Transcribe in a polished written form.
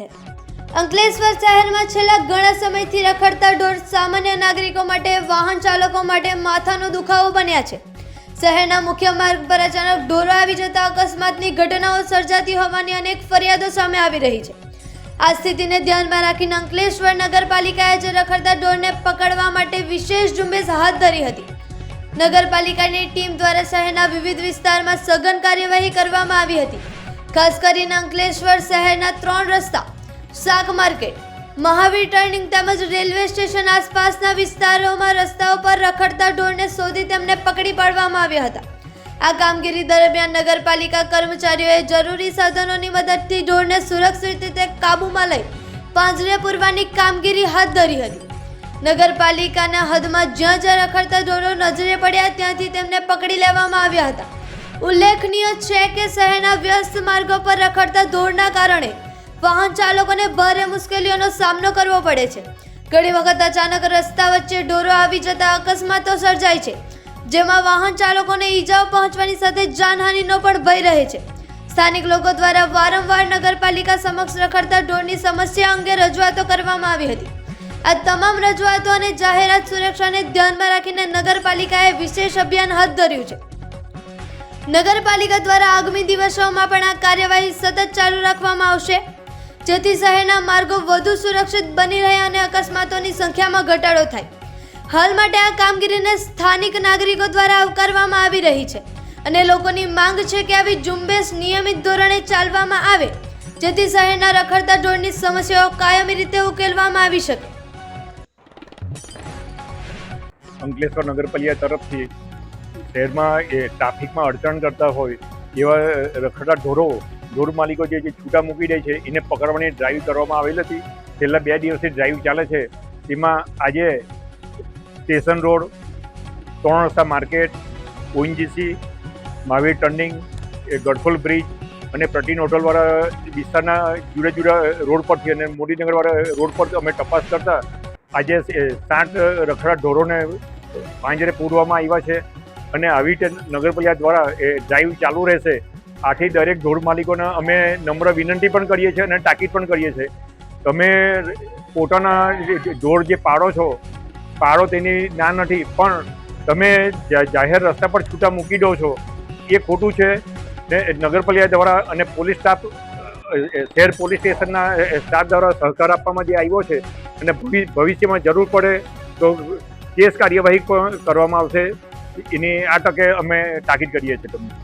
અંકલેશ્વર શહેરમાં છેલ્લા ઘણા સમયથી રખડતા ઢોર સામાન્ય નાગરિકો માટે, વાહન ચાલકો માટે માથાનો દુખાવો બન્યા છે। શહેરના મુખ્ય માર્ગ પર અચાનક ઢોરો આવી જતા અકસ્માતની ઘટનાઓ સર્જાતી હોવાની અનેક ફરિયાદો સામે આવી રહી છે। આ સ્થિતિને ધ્યાનમાં રાખીને અંકલેશ્વર નગરપાલિકાએ આજે રખડતા ઢોરને પકડવા માટે વિશેષ ઝુંબેશ હાથ ધરી હતી। નગરપાલિકાની ટીમ દ્વારા શહેરના વિવિધ વિસ્તારમાં સઘન કાર્યવાહી કરવામાં આવી હતી। ખાસ કરીને અંકલેશ્વર શહેરના 3 રસ્તા, શાક માર્કેટ, મહાવીર ટર્નિંગ તેમજ રેલવે સ્ટેશન આસપાસના વિસ્તારોમાં રસ્તાઓ પર રખડતા ઢોરને શોધી તેમને પકડી પાડવામાં આવ્યા હતા। આ કામગીરી દરમિયાન નગરપાલિકા કર્મચારીઓએ જરૂરી સાધનોની મદદથી ઢોરને સુરક્ષિત રીતે કાબૂમાં લઈ પાંજરે પૂરવાની કામગીરી હાથ ધરી હતી। નગરપાલિકાના હદમાં જ્યાં જ્યાં રખડતા ઢોરો નજરે પડ્યા ત્યાંથી તેમને પકડી લેવામાં આવ્યા હતા। ઉલ્લેખનીય છે કે શહેરના વ્યસ્ત માર્ગો પર રખડતા ઢોરના કારણે વાહન ચાલકોને ભારે મુશ્કેલીઓનો સામનો કરવો પડે છે। ઘણી વખત અચાનક રસ્તા વચ્ચે ઢોરો આવી જતા અકસ્માતો સર્જાય છે, જેમાં વાહન ચાલકોને ઈજાઓ પહોંચવાની સાથે જાનહાનિનો પણ ભય રહે છે। સ્થાનિક લોકો દ્વારા વારંવાર નગરપાલિકા સમક્ષ રખડતા ઢોરની સમસ્યા અંગે રજૂઆતો કરવામાં આવી હતી। આ તમામ રજૂઆતો અને જાહેરાત સુરક્ષાને ધ્યાનમાં રાખીને નગરપાલિકાએ વિશેષ અભિયાન હાથ ધર્યું છે। નગરપાલિકા દ્વારા આગામી દિવસોમાં પણ આ કાર્યવાહી સતત ચાલુ રાખવામાં આવશે, જેથી શહેરના માર્ગો વધુ સુરક્ષિત બની રહે અને અકસ્માતોની સંખ્યામાં ઘટાડો થાય। હાલ માટે આ કામગીરીને સ્થાનિક નાગરિકો દ્વારા આવકારવામાં આવી રહી છે અને લોકોની માંગ છે કે આવી ઝુંબેશ નિયમિત ધોરણે ચાલવામાં આવે, જેથી શહેરના રખડતા ઢોરની સમસ્યાઓ કાયમી રીતે ઉકેલવામાં આવી શકે। અંકલેશ્વર નગરપાલિકા તરફથી શહેરમાં ટ્રાફિકમાં અડચણ કરતા હોય એવા રખડતા ઢોર માલિકો જે છૂટા મૂકી દે છે એને પકડવાની ડ્રાઈવ કરવામાં આવેલ હતી। છેલ્લા 2 દિવસથી ડ્રાઈવ ચાલે છે। તેમાં આજે સ્ટેશન રોડ, 3 રસ્તા માર્કેટ, ઓએનજીસી, મહાવીર ટર્નિંગ, ગડફોલ બ્રિજ અને પ્રતિન હોટલવાળા વિસ્તારના જુદા જુદા રોડ પરથી અને મોદીનગરવાળા રોડ પર અમે તપાસ કરતા આજે 7 રખડા ઢોરોને પાંજરે પૂરવામાં આવ્યા છે અને આવી રીતે નગરપાલિકા દ્વારા ડ્રાઈવ ચાલુ રહેશે। આથી દરેક ઢોર માલિકોને અમે નમ્ર વિનંતી પણ કરીએ છીએ અને તાકીદ પણ કરીએ છીએ, તમે પોતાના ઢોર જે પાળો છો, પાળો તેની ના નથી, પણ તમે જાહેર રસ્તા પર છૂટા મૂકી દો છો એ ખોટું છે। ને નગરપાલિકા દ્વારા અને પોલીસ સ્ટાફ, શહેર પોલીસ સ્ટેશનના સ્ટાફ દ્વારા સહકાર આપવામાં જે આવ્યો છે અને ભવિષ્યમાં જરૂર પડે તો કેસ કાર્યવાહી કરવામાં આવશે, એની આ તકે અમે તાકીદ કરીએ છીએ તમને।